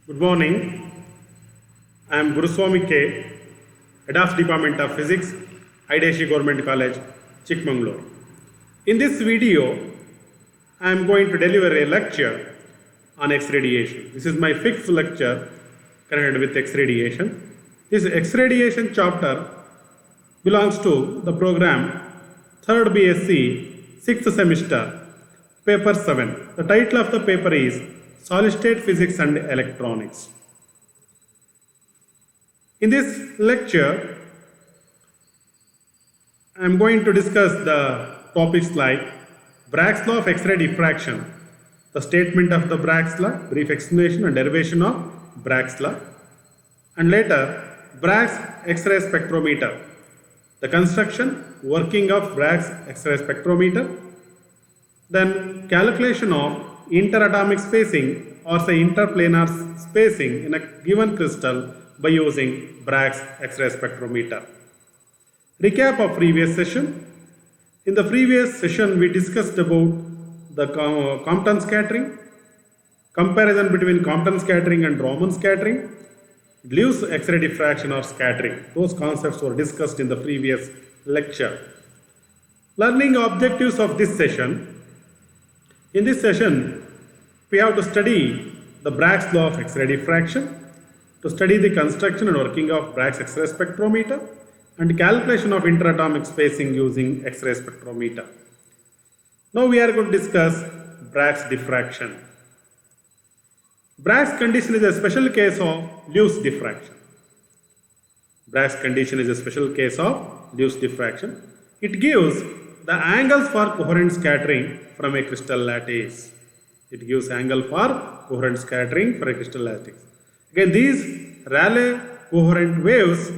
Good morning. I am Guruswami K, Head of Department of Physics, Haideshi Government College, Chikmagalur. In this video, I am going to deliver a lecture on X radiation. This is my fifth lecture connected with X radiation. This X radiation chapter belongs to the program 3rd BSc 6th semester, paper 7. The title of the paper is Solid State Physics and Electronics. In this lecture, I am going to discuss the topics like Bragg's law of X-ray diffraction, the statement of the Bragg's law, brief explanation and derivation of Bragg's law, and later Bragg's X-ray spectrometer, the construction, working of Bragg's X-ray spectrometer, then calculation of interatomic spacing or say interplanar spacing in a given crystal by using Bragg's X-ray spectrometer. Recap of previous session. In the previous session we discussed about the Compton scattering, comparison between Compton scattering and Raman scattering, Lewis X-ray diffraction or scattering. Those concepts were discussed in the previous lecture. Learning objectives of this session. In this session, we have to study the Bragg's law of X-ray diffraction, to study the construction and working of Bragg's X-ray spectrometer, and calculation of interatomic spacing using X-ray spectrometer. Now we are going to discuss Bragg's diffraction. Bragg's condition is a special case of Lewis diffraction. Bragg's condition is a special case of Lewis diffraction. It gives the angles for coherent scattering from a crystal lattice. It gives angle for coherent scattering for a crystal lattice. Again, these Rayleigh coherent waves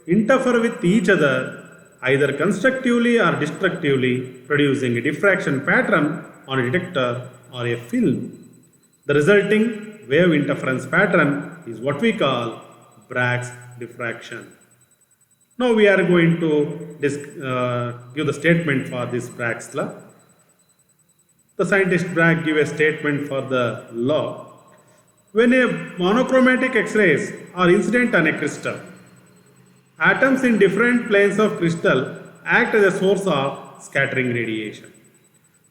interfere with each other either constructively or destructively, producing a diffraction pattern on a detector or a film. The resulting wave interference pattern is what we call Bragg's diffraction. Now we are going to give the statement for this Bragg's law. The scientist Bragg give a statement for the law. When a monochromatic X-rays are incident on a crystal, atoms in different planes of crystal act as a source of scattering radiation.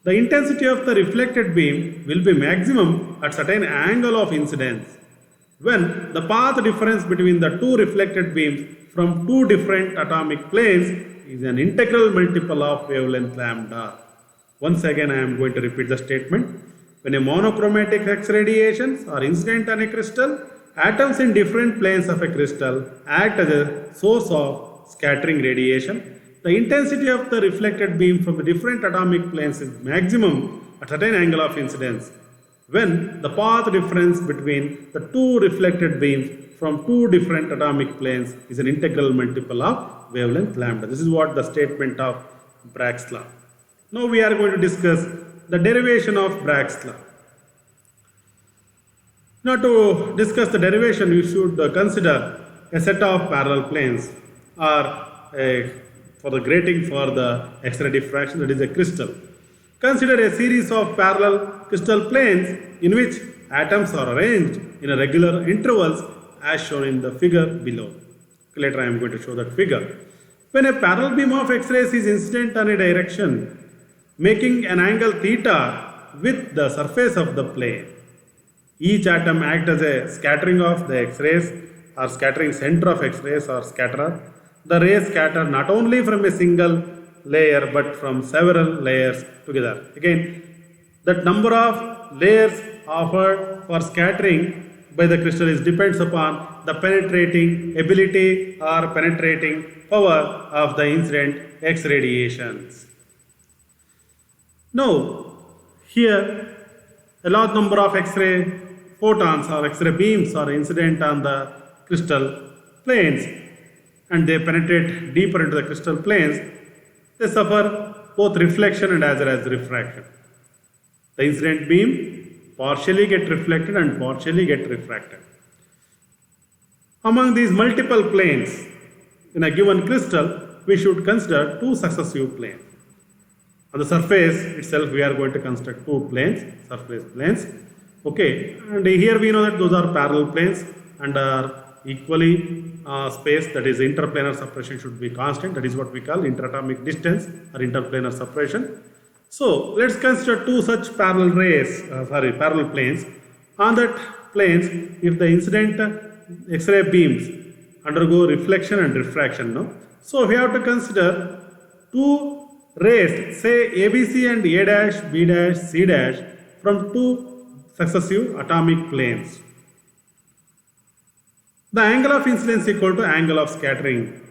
The intensity of the reflected beam will be maximum at certain angle of incidence when the path difference between the two reflected beams from two different atomic planes is an integral multiple of wavelength lambda. Once again, I am going to repeat the statement. When a monochromatic X radiations are incident on a crystal, atoms in different planes of a crystal act as a source of scattering radiation. The intensity of the reflected beam from the different atomic planes is maximum at a certain angle of incidence when the path difference between the two reflected beams from two different atomic planes is an integral multiple of wavelength lambda. This is what the statement of Bragg's law. Now we are going to discuss the derivation of Bragg's law. Now to discuss the derivation, we should consider a set of parallel planes or for the grating for the X-ray diffraction, that is a crystal. Consider a series of parallel crystal planes in which atoms are arranged in a regular intervals as shown in the figure below. Later I am going to show that figure. When a parallel beam of X-rays is incident on a direction, making an angle theta with the surface of the plane, each atom acts as a scattering of the X-rays or scattering center of X-rays or scatterer. The rays scatter not only from a single layer but from several layers together. Again, that number of layers offered for scattering by the crystal depends upon the penetrating ability or penetrating power of the incident X radiations. Now, here a large number of X-ray photons or X-ray beams are incident on the crystal planes and they penetrate deeper into the crystal planes. They suffer both reflection and as well as refraction. The incident beam partially get reflected and partially get refracted. Among these multiple planes in a given crystal, we should consider two successive planes. On the surface itself, we are going to construct two planes, surface planes. Okay, and here we know that those are parallel planes and are equally spaced, that is interplanar separation should be constant, that is what we call interatomic distance or interplanar separation. So let's consider two such parallel rays, parallel planes. On that planes, if the incident X-ray beams undergo reflection and refraction, no? So we have to consider two rays, say ABC and A dash, B dash, C dash from two successive atomic planes. The angle of incidence equal to angle of scattering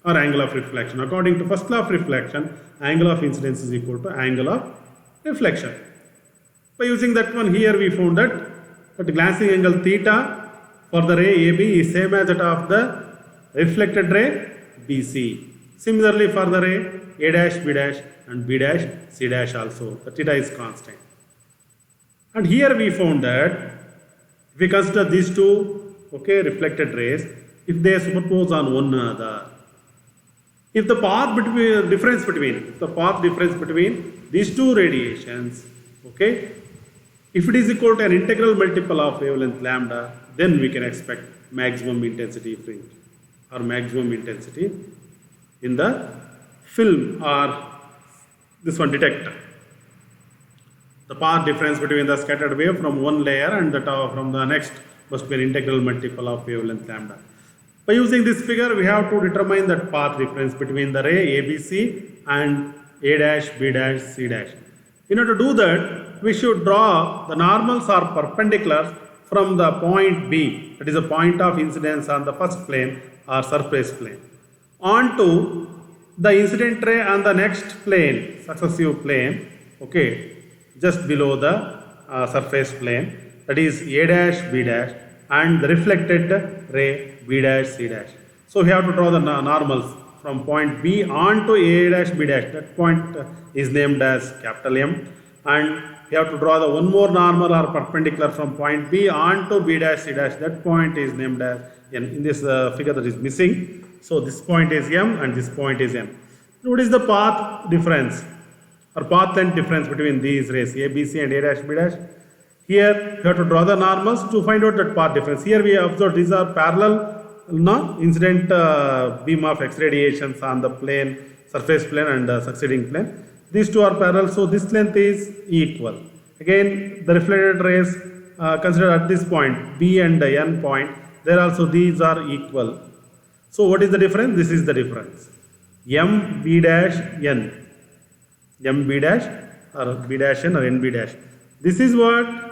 or angle of reflection. According to first law of reflection, angle of incidence is equal to angle of reflection. By using that one here, we found that the glancing angle theta for the ray AB is same as that of the reflected ray BC. Similarly for the ray A dash, B dash and B dash, C dash also, the theta is constant. And here we found that if we consider these two, okay, reflected rays, if they superpose on one another, if the path difference between these two radiations, okay, if it is equal to an integral multiple of wavelength lambda, then we can expect maximum intensity fringe or maximum intensity in the film or this one detector. The path difference between the scattered wave from one layer and that from the next must be an integral multiple of wavelength lambda. By using this figure, we have to determine that path difference between the ray ABC and A dash, B dash, C dash. In order to do that, we should draw the normals or perpendiculars from the point B, that is a point of incidence on the first plane or surface plane, onto the incident ray on the next plane, successive plane, okay, just below the surface plane, that is A dash, B dash, and the reflected ray B dash, C dash. So we have to draw the normals from point B on to A dash, B dash. That point is named as capital M, and we have to draw the one more normal or perpendicular from point B on to B dash, C dash. That point is named as N. In this figure that is missing, so this point is M and this point is N. What is the path difference or path length difference between these rays A, B, C and A dash, B dash? Here you have to draw the normals to find out that path difference. Here we observe these are parallel incident beam of X radiations on the plane, surface plane and succeeding plane. These two are parallel, so this length is equal. Again, the reflected rays considered at this point, B and N point, there also these are equal. So what is the difference? This is the difference. M B dash N. M B dash or B dash N or N B dash. This is what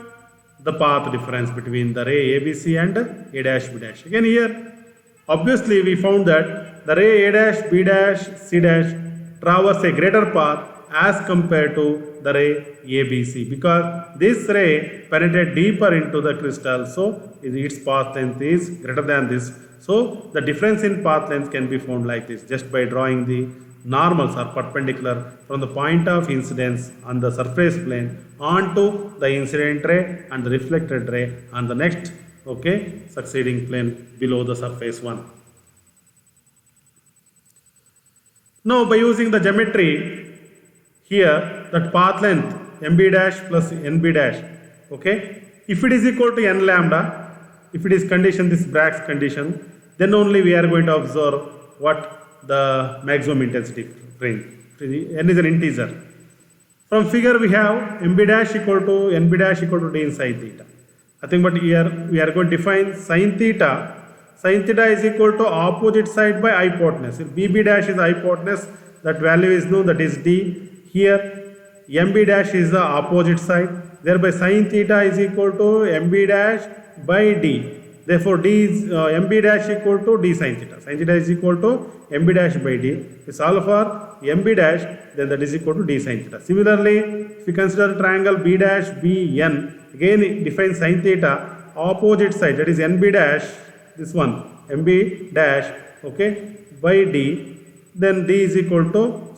the path difference between the ray ABC and A dash, B dash. Again here, obviously we found that the ray A dash, B dash, C dash traverse a greater path as compared to the ray ABC, because this ray penetrates deeper into the crystal, so its path length is greater than this. So the difference in path length can be found like this, just by drawing the normals or perpendicular from the point of incidence on the surface plane onto the incident ray and the reflected ray on the next, okay, succeeding plane below the surface one. Now by using the geometry here, that path length MB dash plus NB dash, okay, if it is equal to N lambda, if it is condition, this Bragg's condition, then only we are going to observe what the maximum intensity fringe. N is an integer. From figure we have MB dash equal to NB dash equal to D in sin theta. Nothing but here we are going to define sin theta. Sin theta is equal to opposite side by hypotenuse. If BB dash is hypotenuse, that value is known, that is D. Here MB dash is the opposite side. Thereby sin theta is equal to MB dash by D. Therefore D is MB dash equal to D sin theta. Sin theta is equal to MB dash by D. If we solve for MB dash, then that is equal to D sin theta. Similarly, if we consider triangle B dash BN, again it defines sin theta, opposite side, that is NB dash, this one, MB dash, okay, by D, then D is equal to,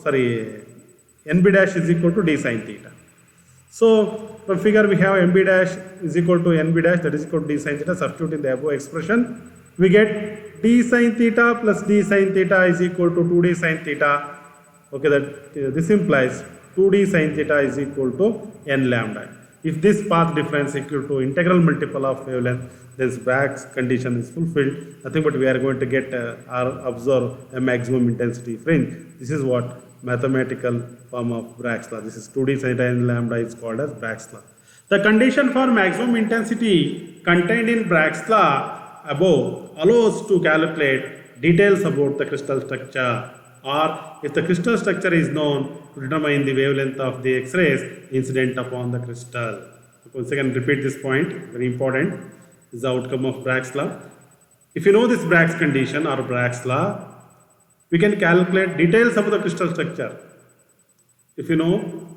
NB dash is equal to D sin theta. So from figure we have MB dash is equal to NB dash, that is equal to D sin theta. Substitute in the above expression, we get D sin theta plus D sin theta is equal to 2D sin theta. Okay, that this implies 2D sin theta is equal to N lambda. If this path difference equal to integral multiple of wavelength, then Bragg's condition is fulfilled. Nothing but we are going to get or observe a maximum intensity fringe. This is what mathematical form of Bragg's law. This is 2D sin tan lambda is called as Bragg's law. The condition for maximum intensity contained in Bragg's law above allows to calculate details about the crystal structure, or if the crystal structure is known, to determine the wavelength of the X-rays incident upon the crystal. Once again, repeat this point, very important, is the outcome of Bragg's law. If you know this Bragg's condition or Bragg's law, we can calculate details about the crystal structure. If you know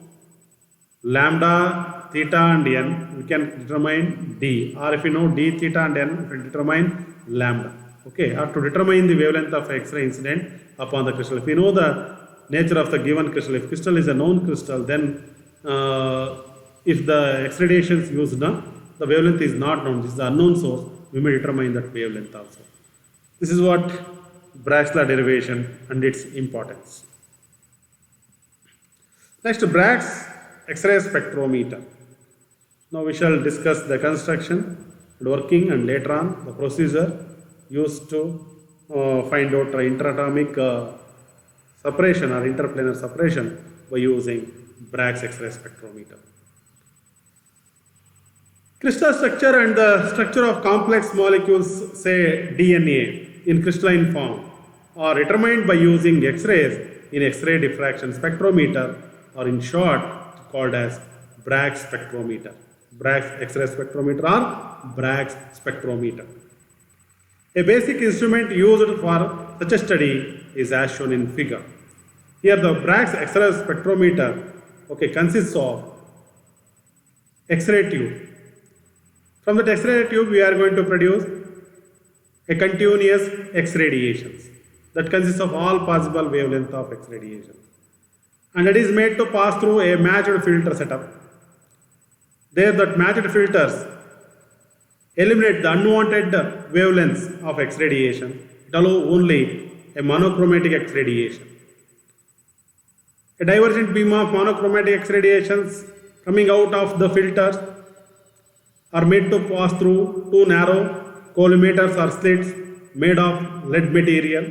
lambda, theta and n, we can determine d, or if you know d, theta and n, we can determine lambda. Okay, or to determine the wavelength of X-ray incident upon the crystal. If we know the nature of the given crystal, if crystal is a known crystal, then if the X radiations used, the wavelength is not known, this is the unknown source, we may determine that wavelength also. This is what Bragg's law derivation and its importance. Next, Bragg's X-ray spectrometer. Now we shall discuss the construction and working, and later on the procedure used to find out interatomic separation or interplanar separation by using Bragg's X-ray spectrometer. Crystal structure and the structure of complex molecules, say DNA, in crystalline form are determined by using X-rays in X-ray diffraction spectrometer, or in short called as Bragg's spectrometer. Bragg's X-ray spectrometer or Bragg's spectrometer. A basic instrument used for such a study is as shown in figure. Here the Bragg's X-ray spectrometer consists of X-ray tube. From that X-ray tube we are going to produce a continuous X radiations that consists of all possible wavelength of X radiations, and it is made to pass through a matched filter setup. There that matched filters eliminate the unwanted wavelengths of X radiation. It allows only a monochromatic X radiation. A divergent beam of monochromatic X radiations coming out of the filters are made to pass through two narrow collimators or slits made of lead material.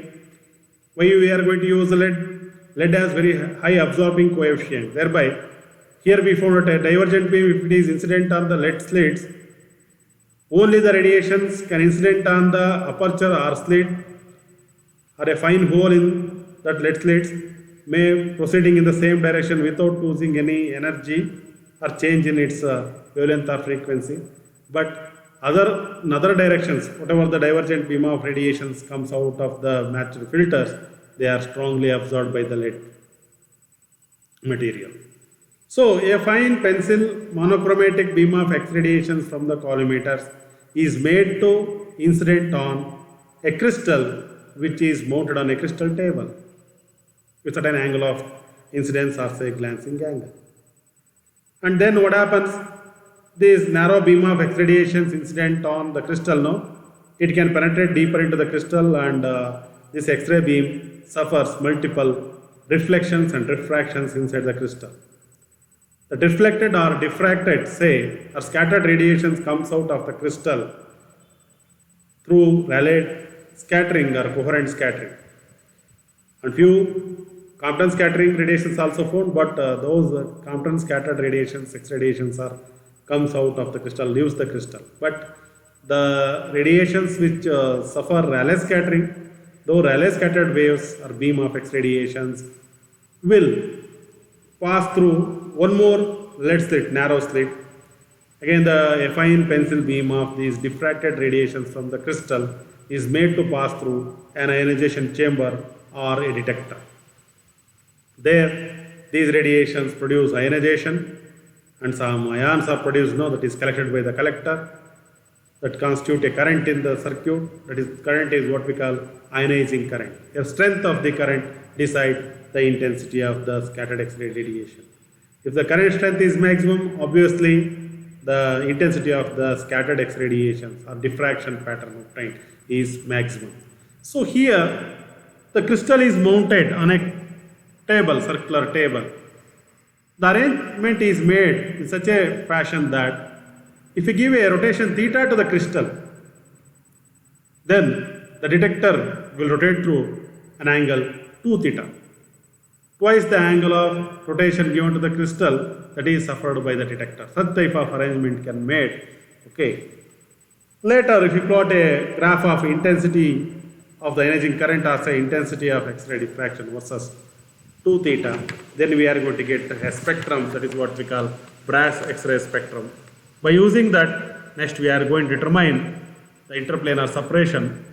Why we are going to use lead? Lead has very high absorbing coefficient. Thereby, here we found that a divergent beam, if it is incident on the lead slits, only the radiations can incident on the aperture or slit or a fine hole in that lead slits, may proceeding in the same direction without losing any energy or change in its wavelength or frequency. But in other directions, whatever the divergent beam of radiations comes out of the matched filters, they are strongly absorbed by the lead material. So a fine pencil monochromatic beam of X radiations from the collimators is made to incident on a crystal which is mounted on a crystal table with certain angle of incidence or say glancing angle. And then what happens? This narrow beam of X radiations incident on the crystal, it can penetrate deeper into the crystal, and this X-ray beam suffers multiple reflections and refractions inside the crystal. The deflected or diffracted, say, or scattered radiations comes out of the crystal through Rayleigh scattering or coherent scattering. And few Compton scattering radiations also found, but those Compton scattered radiations, X radiations comes out of the crystal, leaves the crystal. But the radiations which suffer Rayleigh scattering, though Rayleigh scattered waves or beam of X radiations will pass through one more lead slit, narrow slit. Again, a fine pencil beam of these diffracted radiations from the crystal is made to pass through an ionization chamber or a detector. There, these radiations produce ionization, and some ions are produced, that is collected by the collector, that constitute a current in the circuit. That is, current is what we call ionizing current. The strength of the current decides the intensity of the scattered X-ray radiation. If the current strength is maximum, obviously the intensity of the scattered X radiations or diffraction pattern obtained is maximum. So here the crystal is mounted on a table, circular table, The arrangement is made in such a fashion that if you give a rotation theta to the crystal, then the detector will rotate through an angle 2 theta. Twice the angle of rotation given to the crystal that is suffered by the detector. Such type of arrangement can be made. Okay. Later, if you plot a graph of intensity of the emerging current or say intensity of X-ray diffraction versus 2 theta, then we are going to get a spectrum, that is what we call brass X-ray spectrum. By using that, next we are going to determine the interplanar separation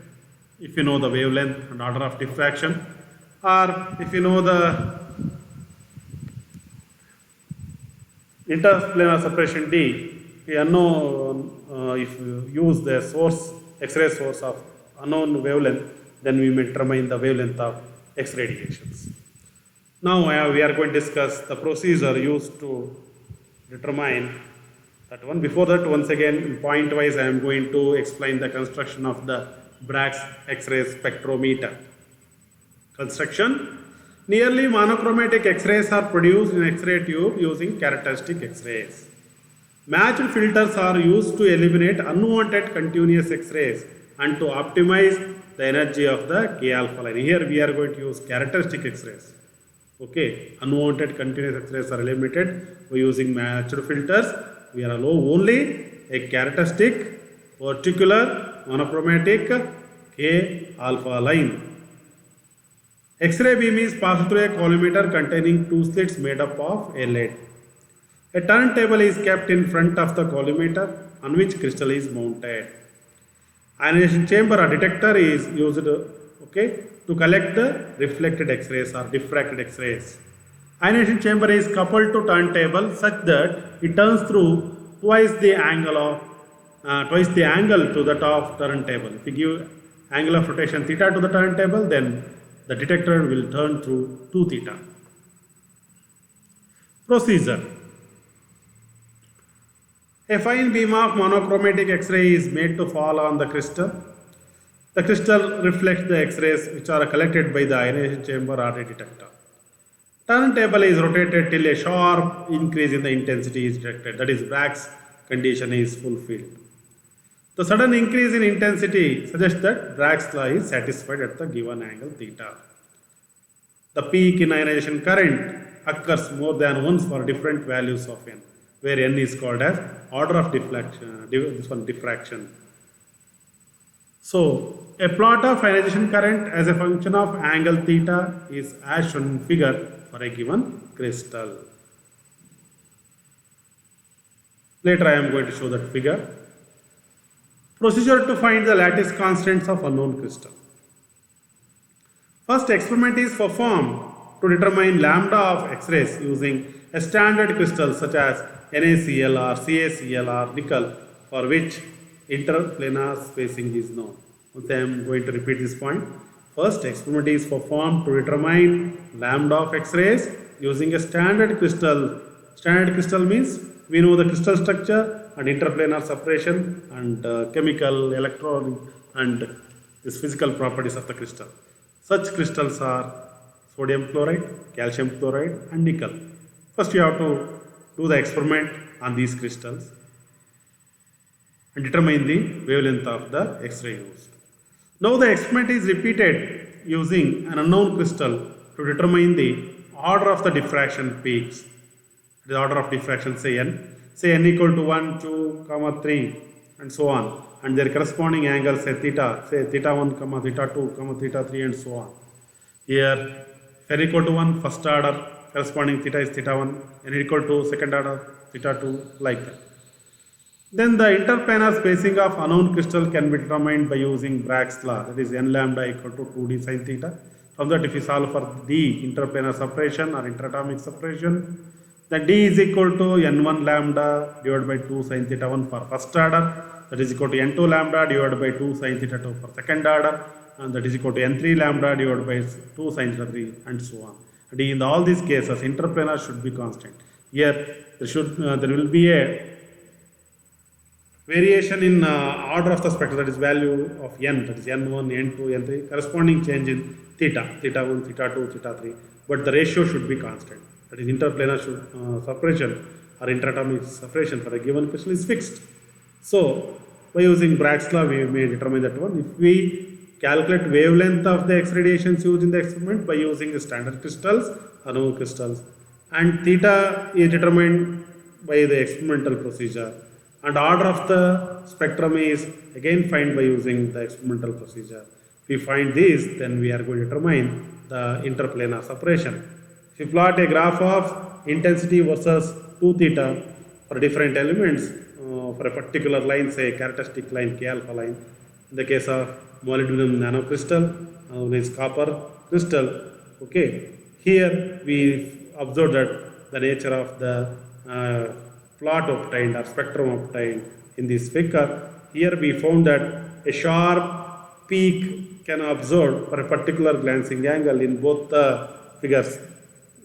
if you know the wavelength and order of diffraction, or if you know the interplanar separation D, you know if you use the source, X-ray source of unknown wavelength, then we may determine the wavelength of X radiations. Now we are going to discuss the procedure used to determine that one. Before that, once again, point wise, I am going to explain the construction of the Bragg's X-ray spectrometer. Construction. Nearly monochromatic X-rays are produced in X-ray tube using characteristic X-rays. Matched filters are used to eliminate unwanted continuous X-rays and to optimize the energy of the K alpha line. Here we are going to use characteristic X-rays. Okay, unwanted continuous X-rays are eliminated by using matched filters. We are allow only a characteristic particular monochromatic K alpha line. X-ray beam is passed through a collimator containing two slits made up of a lead. A turntable is kept in front of the collimator on which crystal is mounted. Ionization chamber or detector is used to collect the reflected X-rays or diffracted X-rays. Ionization chamber is coupled to turntable such that it turns through twice the angle to that of turntable. If you give angle of rotation theta to the turntable, then the detector will turn through 2 theta. Procedure. A fine beam of monochromatic X-ray is made to fall on the crystal. The crystal reflects the X-rays which are collected by the ionization chamber or a detector. Turntable is rotated till a sharp increase in the intensity is detected, that is Bragg's condition is fulfilled. The sudden increase in intensity suggests that Bragg's law is satisfied at the given angle theta. The peak in ionization current occurs more than once for different values of n, where n is called as order of diffraction. So, a plot of ionization current as a function of angle theta is as shown in figure for a given crystal. Later I am going to show that figure. Procedure to find the lattice constants of unknown crystal. First experiment is performed to determine lambda of X-rays using a standard crystal such as NaCl or CaCl or nickel, for which interplanar spacing is known. Once I am going to repeat this point. First experiment is performed to determine lambda of X-rays using a standard crystal. Standard crystal means we know the crystal structure and interplanar separation and chemical, electronic and this physical properties of the crystal. Such crystals are sodium chloride, calcium chloride and nickel. First you have to do the experiment on these crystals and determine the wavelength of the X-ray used. Now the experiment is repeated using an unknown crystal to determine the order of the diffraction peaks. The order of diffraction say n equal to 1, 2, 3 and so on, and their corresponding angles say theta 1, theta 2, theta 3 and so on. Here n equal to 1 first order corresponding theta is theta 1, n equal to second order theta 2, like that. Then the interplanar spacing of unknown crystal can be determined by using Bragg's law, that is n lambda equal to 2d sin theta. From that, if we solve for d interplanar separation or interatomic separation, then d is equal to n1 lambda divided by 2 sin theta 1 for first order, that is equal to n2 lambda divided by 2 sin theta 2 for second order, and that is equal to n3 lambda divided by 2 sin theta 3 and so on. And in all these cases, interplanar should be constant. Here there will be a variation in order of the spectrum, that is value of n, that is n1, n2, n3, corresponding change in theta 1, theta 2, theta 3, but the ratio should be constant. that is interplanar separation or interatomic separation for a given crystal is fixed. So by using Bragg's law, we may determine that one. If we calculate wavelength of the X radiations used in the experiment by using the standard crystals, Anu crystals, and theta is determined by the experimental procedure, and order of the spectrum is again found by using the experimental procedure. If we find this, then we are going to determine the interplanar separation. If you plot a graph of intensity versus 2 theta for different elements, for a particular line, say characteristic line K alpha line, in the case of molybdenum nanocrystal, known as copper crystal, okay, here we observe that the nature of the plot obtained or spectrum obtained in this figure. Here we found that a sharp peak can observed for a particular glancing angle in both the figures.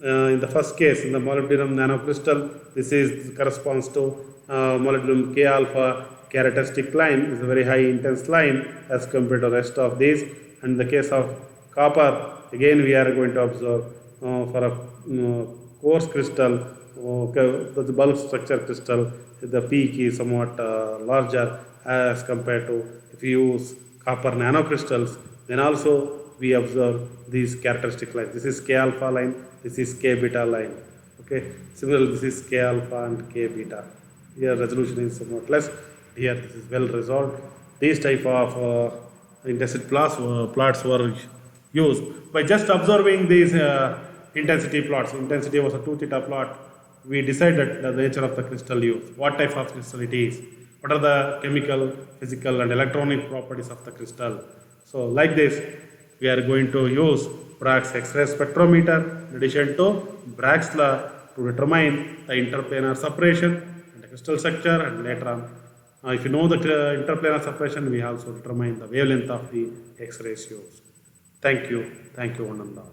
In the first case, in the molybdenum nanocrystal, this is corresponds to molybdenum K alpha characteristic line is a very high intense line as compared to the rest of these. And in the case of copper, again we are going to observe for a coarse crystal, the bulk structure crystal, the peak is somewhat larger as compared to if you use copper nanocrystals. Then also we observe these characteristic lines. This is K alpha line, this is K beta line. Okay, similarly this is K alpha and K beta. Here resolution is somewhat less. Here this is well resolved. These type of intensity plots were used by just observing these intensity plots. Intensity was a 2 theta plot. We decided the nature of the crystal used, what type of crystal it is, what are the chemical, physical and electronic properties of the crystal. So like this, we are going to use Bragg's X-ray spectrometer in addition to Bragg's law to determine the interplanar separation and the crystal structure, and later on, if you know the interplanar separation, we also determine the wavelength of the X-rays used. Thank you, one and all.